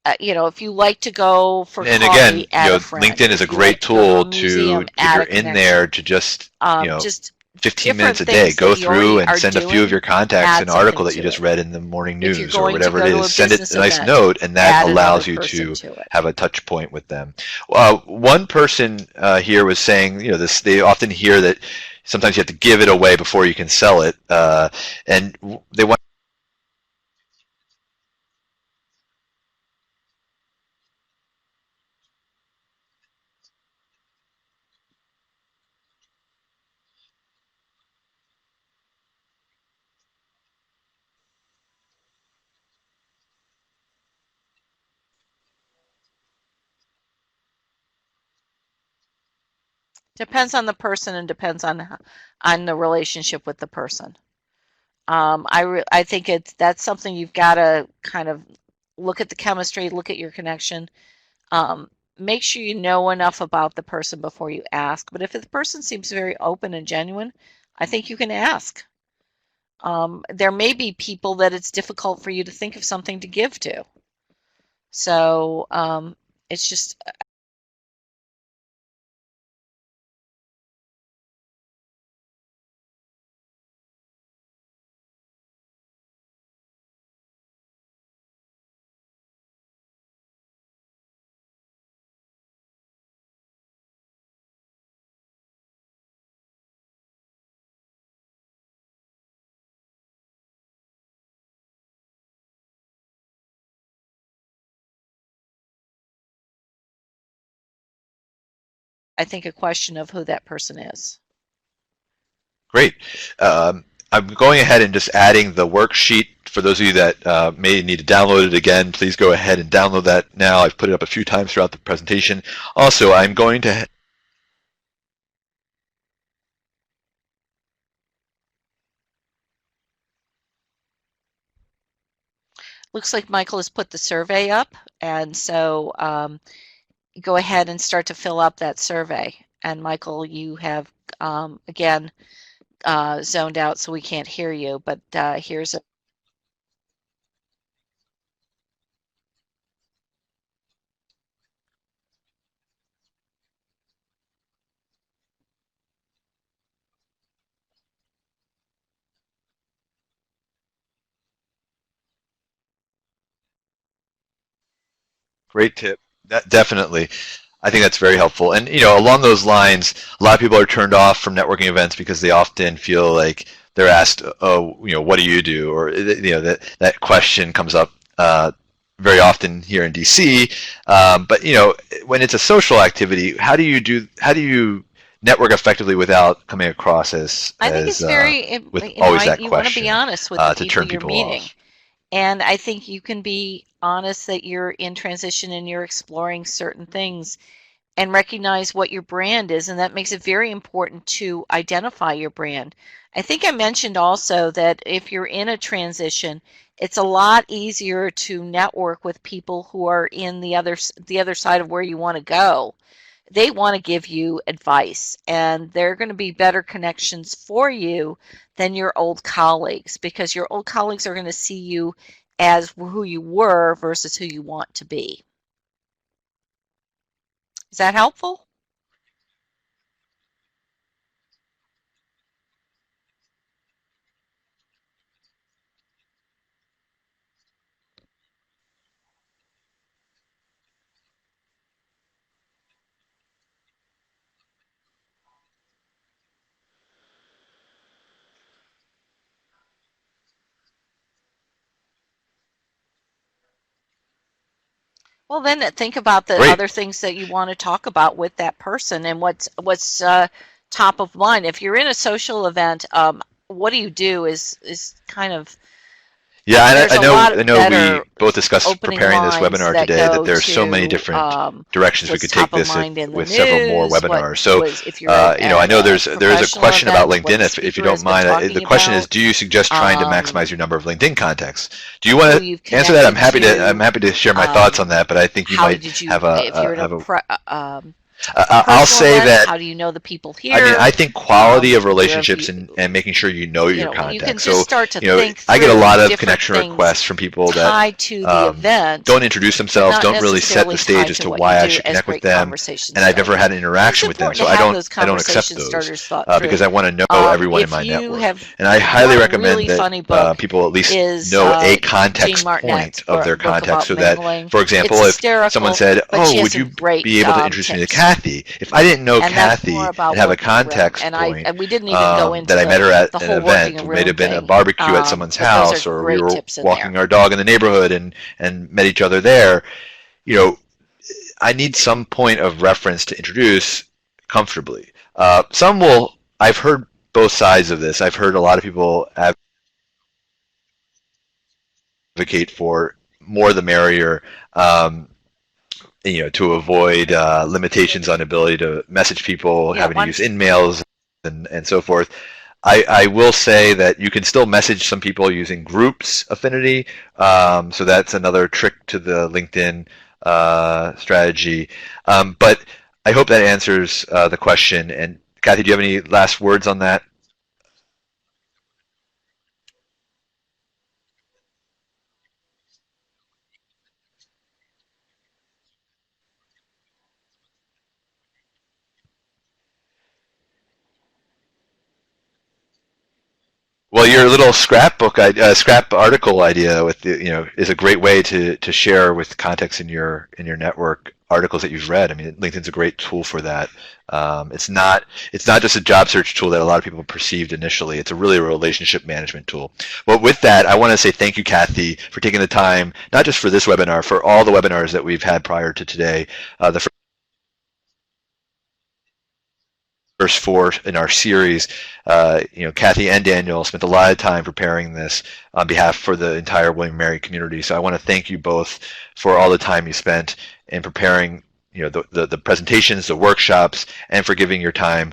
if you like to go for And again, coffee, add a friend. LinkedIn is a If you like great to go to tool a to, museum, if add you're a in there, connection. to just, Just 15 minutes different a day, things go that you through already and are send a few of doing, your contacts add an article something that you to just it. read in the morning If you're news or going to whatever it go to is. a Send it business a nice event, note, and that add another allows you person to to it. have a touch point with them. One person here was saying, this, they often hear that sometimes you have to give it away before you can sell it, and they want. Depends on the person and depends on the relationship with the person. I think that's something you've got to kind of look at the chemistry, look at your connection. Um, Make sure you know enough about the person before you ask. But if the person seems very open and genuine, I think you can ask. There may be people that it's difficult for you to think of something to give to. So it's just I think a question of who that person is. Great. I'm going ahead and just adding the worksheet. For those of you that may need to download it again, please go ahead and download that now. I've put it up a few times throughout the presentation. Also, I'm going to. Looks like Michael has put the survey up, and so go ahead and start to fill up that survey. And Michael, you have again zoned out, so we can't hear you. But here's a Great tip. That definitely. I think that's very helpful. And along those lines, a lot of people are turned off from networking events because they often feel like they're asked, "Oh, what do you do?" Or that question comes up very often here in DC. But when it's a social activity, how do you network effectively without coming across as I think it's very, with always that you want to be question honest with the to people turn you're people meeting. off? And I think you can be honest that you're in transition and you're exploring certain things and recognize what your brand is. And that makes it very important to identify your brand. I think I mentioned also that if you're in a transition, it's a lot easier to network with people who are in the other side of where you want to go. They want to give you advice, and they're going to be better connections for you than your old colleagues, because your old colleagues are going to see you as who you were versus who you want to be. Is that helpful? Well, then think about the Great. other things that you want to talk about with that person and what's top of mind. If you're in a social event, what do you do is kind of Yeah, and there's I a know lot we better both discussed opening preparing this lines webinar that today that go there's so many to different directions we what's could take top of this mind in the with several more news. What webinars. So, was if you're I at know a there is a professional question about event, what LinkedIn, the if you speaker don't has been mind. The talking question is, about, do you suggest trying to maximize your number of LinkedIn contacts? Do you who want you've to answer that? connected I'm to. happy to share my thoughts on Um, that, but I think you how might did you, have if you're in have a. a I'll personal say event, that how do you know the people I mean, here? I think quality of If you're, if relationships you, and making sure you know your you can contacts. just So, start to think I get a through lot of different connection things requests from people that tied to the event, don't introduce but themselves, not don't really set the necessarily stage tied as to to what you why I do should as connect with great them, conversation and I've never starters. had an And it's interaction with them, important so to have those I don't accept conversation those starters thought because through. I want to know everyone in If my you network, have and I highly one recommend really that funny book people at least is know a Jean context point Martinet's of their book context, about so that, mingling. for It's example, if someone hysterical, said, but she "Oh, has would some you be great able to introduce me to tips. Kathy?" If I didn't know And that's more Kathy and about have a working a room. context And point we didn't even go into that I met her at the an whole working event, a it might room have been a thing. barbecue at someone's But those are house, or we great were tips in walking there. our dog in the neighborhood and met each other there. You know, I need some point of reference to introduce comfortably. I've heard both sides of this. I've heard a lot of people advocate for more the merrier, um, to avoid limitations on ability to message people, Yeah, having to use in-mails and so forth. I will say that you can still message some people using groups affinity, so that's another trick to the LinkedIn strategy. But I hope that answers the question. And Kathy, do you have any last words on that? Well, your little scrap article idea with is a great way to share with context in your network articles that you've read. I mean, LinkedIn's a great tool for that. It's not just a job search tool that a lot of people perceived initially. It's a really a relationship management tool. Well, with that, I want to say thank you, Kathy, for taking the time, not just for this webinar, for all the webinars that we've had prior to today. The first four in our series, Kathy and Daniel spent a lot of time preparing this on behalf for the entire William & Mary community. So I want to thank you both for all the time you spent in preparing, the presentations, the workshops, and for giving your time